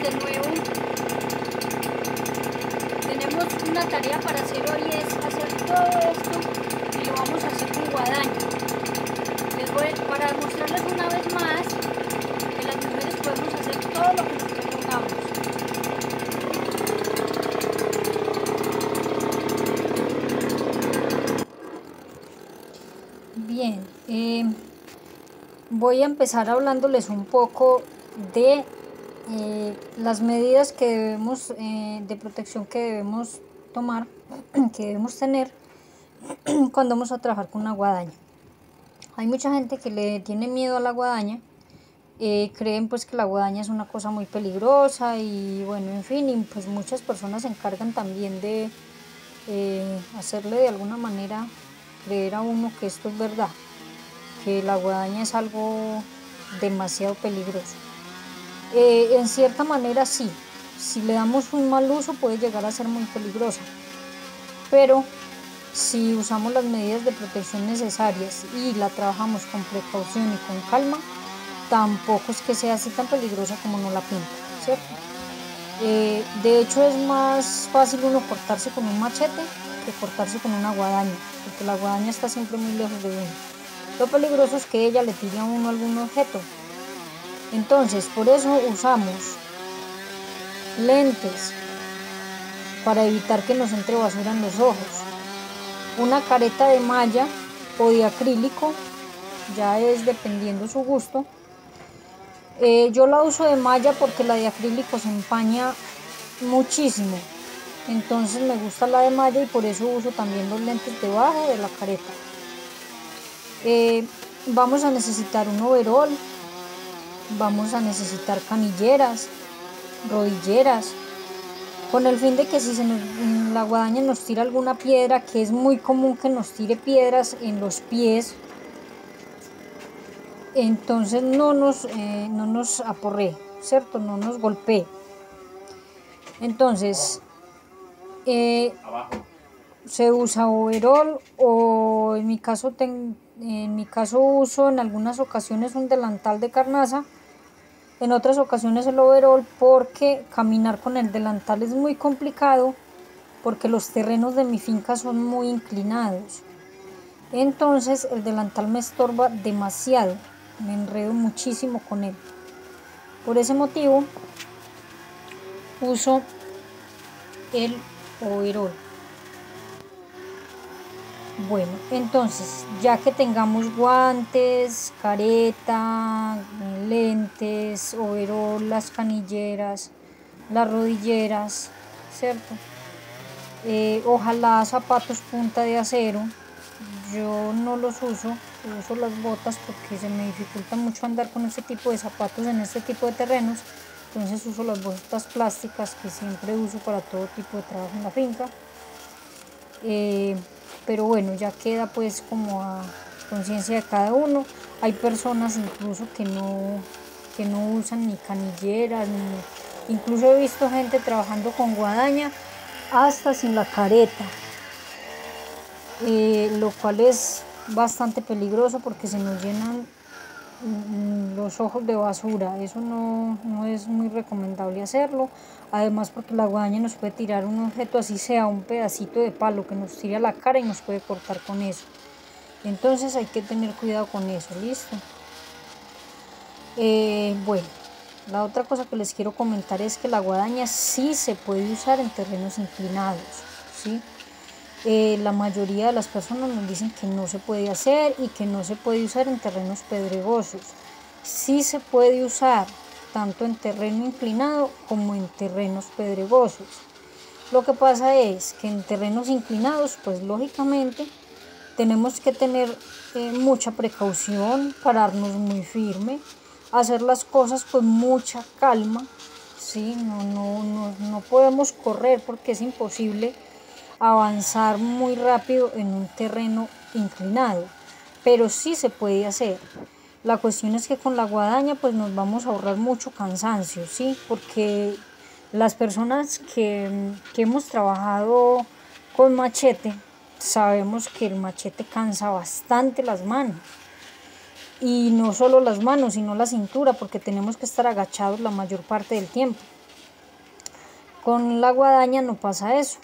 de nuevo. Tenemos una tarea para hacer hoy, es hacer todo esto y lo vamos a hacer con guadaña. Para mostrarles una vez más que las mujeres podemos hacer todo lo que nos propongamos. Bien, voy a empezar hablándoles un poco de las medidas que debemos, de protección que debemos tomar, que debemos tener cuando vamos a trabajar con una guadaña. Hay mucha gente que le tiene miedo a la guadaña, creen pues que la guadaña es una cosa muy peligrosa y bueno, en fin, y pues muchas personas se encargan también de hacerle de alguna manera creer a uno que esto es verdad, que la guadaña es algo demasiado peligroso. En cierta manera sí, si le damos un mal uso puede llegar a ser muy peligrosa, pero si usamos las medidas de protección necesarias y la trabajamos con precaución y con calma, tampoco es que sea así tan peligrosa como nos la pinta, ¿cierto? De hecho es más fácil uno cortarse con un machete que cortarse con una guadaña, porque la guadaña está siempre muy lejos de uno. Lo peligroso es que ella le tire a uno algún objeto. Entonces, por eso usamos lentes para evitar que nos entre basura en los ojos, una careta de malla o de acrílico, ya es dependiendo su gusto. Yo la uso de malla porque la de acrílico se empaña muchísimo, entonces me gusta la de malla y por eso uso también los lentes debajo de la careta. Vamos a necesitar un overol, vamos a necesitar canilleras, rodilleras, con el fin de que si la guadaña nos tira alguna piedra, que es muy común que nos tire piedras en los pies, entonces no nos aporree, ¿cierto? No nos golpee. Entonces, se usa overol o en mi caso uso en algunas ocasiones un delantal de carnaza, en otras ocasiones el overol, porque caminar con el delantal es muy complicado porque los terrenos de mi finca son muy inclinados. Entonces el delantal me estorba demasiado, me enredo muchísimo con él. Por ese motivo uso el overol. Bueno, entonces ya que tengamos guantes, careta, lentes, overol, las canilleras, las rodilleras, ¿cierto? Ojalá zapatos punta de acero. Yo no los uso las botas porque se me dificulta mucho andar con este tipo de zapatos en este tipo de terrenos. Entonces uso las botas plásticas que siempre uso para todo tipo de trabajo en la finca. Pero bueno, ya queda pues como a conciencia de cada uno. Hay personas incluso que no usan ni canilleras, incluso he visto gente trabajando con guadaña hasta sin la careta, lo cual es bastante peligroso porque se nos llenan los ojos de basura. Eso no es muy recomendable hacerlo, además porque la guadaña nos puede tirar un objeto, así sea un pedacito de palo que nos tire a la cara y nos puede cortar con eso. Entonces hay que tener cuidado con eso, ¿listo? Bueno, la otra cosa que les quiero comentar es que la guadaña sí se puede usar en terrenos inclinados, ¿sí? La mayoría de las personas nos dicen que no se puede hacer y que no se puede usar en terrenos pedregosos. Sí se puede usar tanto en terreno inclinado como en terrenos pedregosos. Lo que pasa es que en terrenos inclinados, pues lógicamente tenemos que tener mucha precaución, pararnos muy firme, hacer las cosas con mucha calma, ¿sí? No podemos correr porque es imposible avanzar muy rápido en un terreno inclinado, pero sí se puede hacer. La cuestión es que con la guadaña pues nos vamos a ahorrar mucho cansancio, ¿sí? Porque las personas que hemos trabajado con machete sabemos que el machete cansa bastante las manos, y no solo las manos sino la cintura, porque tenemos que estar agachados la mayor parte del tiempo. Con la guadaña no pasa eso.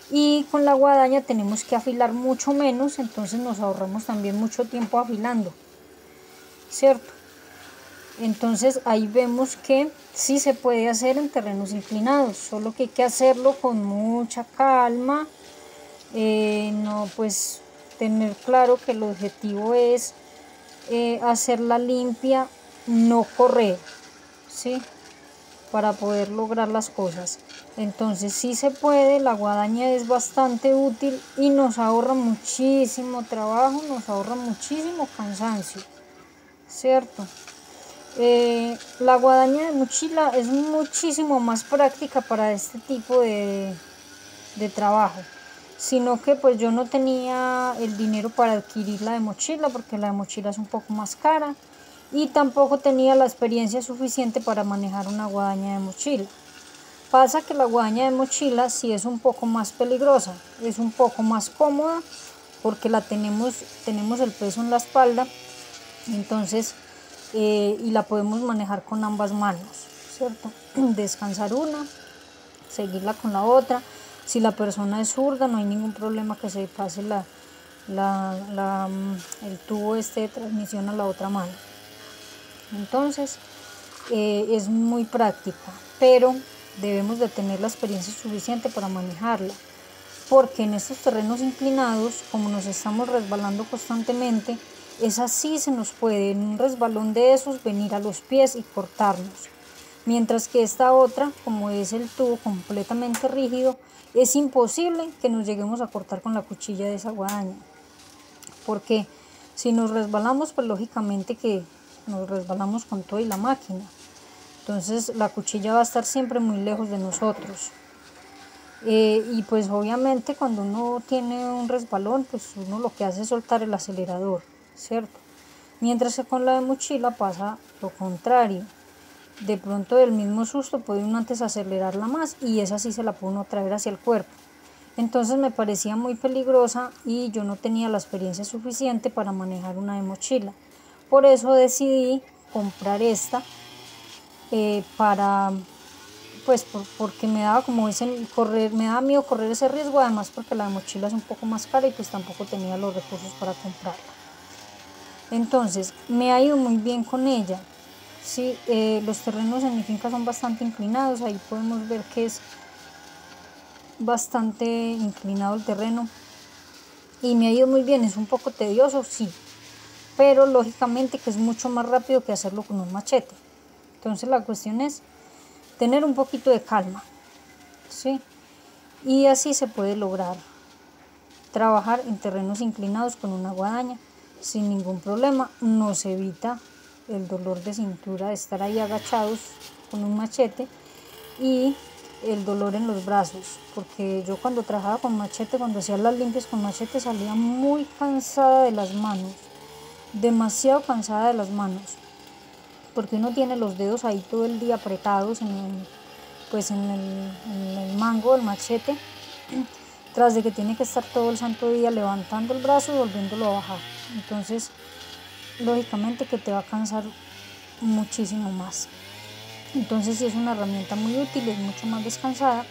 Y con la guadaña tenemos que afilar mucho menos, entonces nos ahorramos también mucho tiempo afilando, ¿cierto? Entonces ahí vemos que sí se puede hacer en terrenos inclinados, solo que hay que hacerlo con mucha calma, no pues tener claro que el objetivo es hacerla limpia, no correr, ¿sí? Para poder lograr las cosas. Entonces sí se puede, la guadaña es bastante útil y nos ahorra muchísimo trabajo, nos ahorra muchísimo cansancio, ¿cierto? La guadaña de mochila es muchísimo más práctica para este tipo de trabajo, sino que pues yo no tenía el dinero para adquirir la de mochila porque la de mochila es un poco más cara y tampoco tenía la experiencia suficiente para manejar una guadaña de mochila. Pasa que la guadaña de mochila sí es un poco más peligrosa, es un poco más cómoda porque tenemos el peso en la espalda, entonces y la podemos manejar con ambas manos, ¿cierto? Descansar una, seguirla con la otra. Si la persona es zurda, no hay ningún problema que se pase el tubo de transmisión a la otra mano. Entonces, es muy práctica, pero debemos de tener la experiencia suficiente para manejarla, porque en estos terrenos inclinados, como nos estamos resbalando constantemente, es así, se nos puede en un resbalón de esos venir a los pies y cortarnos. Mientras que esta otra, como es el tubo completamente rígido, es imposible que nos lleguemos a cortar con la cuchilla de esa guadaña. Porque si nos resbalamos, pues lógicamente que nos resbalamos con todo y la máquina. Entonces la cuchilla va a estar siempre muy lejos de nosotros. Y pues obviamente cuando uno tiene un resbalón, pues uno lo que hace es soltar el acelerador, ¿cierto? Mientras que con la de mochila pasa lo contrario. De pronto del mismo susto puede uno antes acelerarla más y esa sí se la puede uno traer hacia el cuerpo. Entonces me parecía muy peligrosa y yo no tenía la experiencia suficiente para manejar una de mochila. Por eso decidí comprar esta pues porque me daba como me daba miedo correr ese riesgo, además porque la de mochila es un poco más cara y pues tampoco tenía los recursos para comprarla. Entonces me ha ido muy bien con ella. Sí, los terrenos en mi finca son bastante inclinados, ahí podemos ver que es bastante inclinado el terreno y me ha ido muy bien. Es un poco tedioso, sí, pero lógicamente que es mucho más rápido que hacerlo con un machete. Entonces la cuestión es tener un poquito de calma, ¿sí? Y así se puede lograr trabajar en terrenos inclinados con una guadaña sin ningún problema. Nos evita el dolor de cintura de estar ahí agachados con un machete y el dolor en los brazos, porque yo cuando trabajaba con machete, cuando hacía las limpias con machete, salía muy cansada de las manos, demasiado cansada de las manos, porque uno tiene los dedos ahí todo el día apretados en el mango del machete, tras de que tiene que estar todo el santo día levantando el brazo y volviéndolo a bajar. Entonces, lógicamente que te va a cansar muchísimo más. Entonces sí es una herramienta muy útil, es mucho más descansada,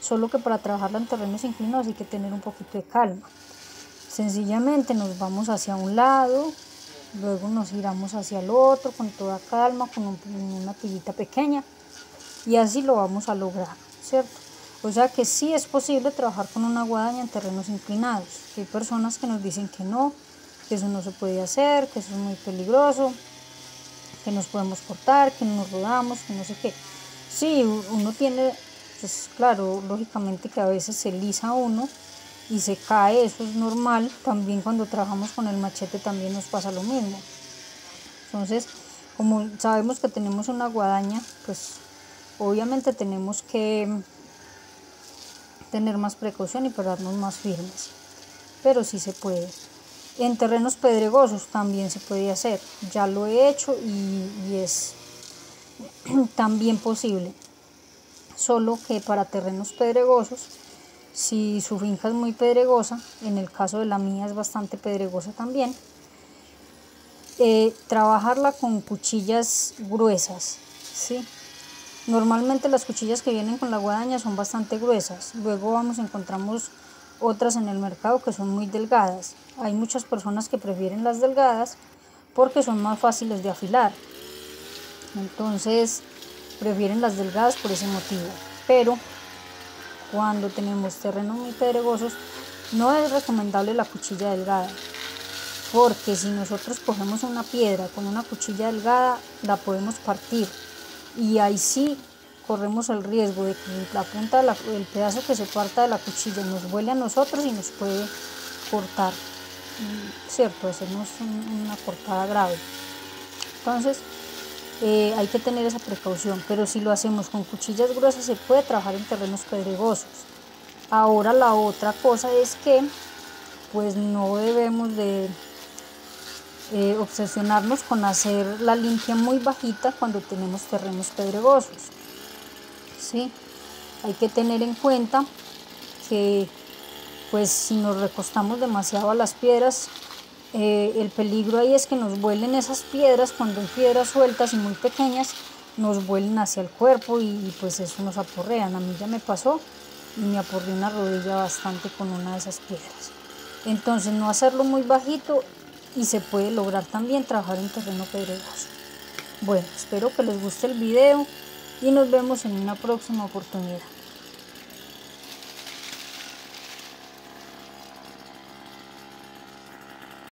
solo que para trabajarla en terrenos inclinados hay que tener un poquito de calma. Sencillamente nos vamos hacia un lado, luego nos giramos hacia el otro con toda calma, con una tirita pequeña, y así lo vamos a lograr, ¿cierto? O sea que sí es posible trabajar con una guadaña en terrenos inclinados. Hay personas que nos dicen que no, que eso no se puede hacer, que eso es muy peligroso, que nos podemos cortar, que no nos rodamos, que no sé qué. Sí, uno tiene, pues claro, lógicamente que a veces se lisa uno y se cae, eso es normal. También cuando trabajamos con el machete también nos pasa lo mismo. Entonces, como sabemos que tenemos una guadaña, pues obviamente tenemos que tener más precaución y pararnos más firmes, pero sí se puede. En terrenos pedregosos también se puede hacer, ya lo he hecho y es también posible, solo que para terrenos pedregosos, si su finca es muy pedregosa, en el caso de la mía es bastante pedregosa también, trabajarla con cuchillas gruesas, ¿sí? Normalmente las cuchillas que vienen con la guadaña son bastante gruesas, luego encontramos otras en el mercado que son muy delgadas. Hay muchas personas que prefieren las delgadas porque son más fáciles de afilar, entonces prefieren las delgadas por ese motivo. Pero cuando tenemos terrenos muy pedregosos no es recomendable la cuchilla delgada, porque si nosotros cogemos una piedra con una cuchilla delgada la podemos partir y ahí sí corremos el riesgo de que la punta el pedazo que se parta de la cuchilla nos vuele a nosotros y nos puede cortar, cierto, hacernos una cortada grave. Entonces hay que tener esa precaución, pero si lo hacemos con cuchillas gruesas se puede trabajar en terrenos pedregosos. Ahora la otra cosa es que pues no debemos de obsesionarnos con hacer la limpia muy bajita cuando tenemos terrenos pedregosos, ¿sí? Hay que tener en cuenta que pues si nos recostamos demasiado a las piedras, el peligro ahí es que nos vuelen esas piedras. Cuando hay piedras sueltas y muy pequeñas nos vuelen hacia el cuerpo y pues eso nos aporrean. A mí ya me pasó y me aporreé una rodilla bastante con una de esas piedras. Entonces no hacerlo muy bajito y se puede lograr también trabajar en terreno pedregoso. Bueno, espero que les guste el video y nos vemos en una próxima oportunidad.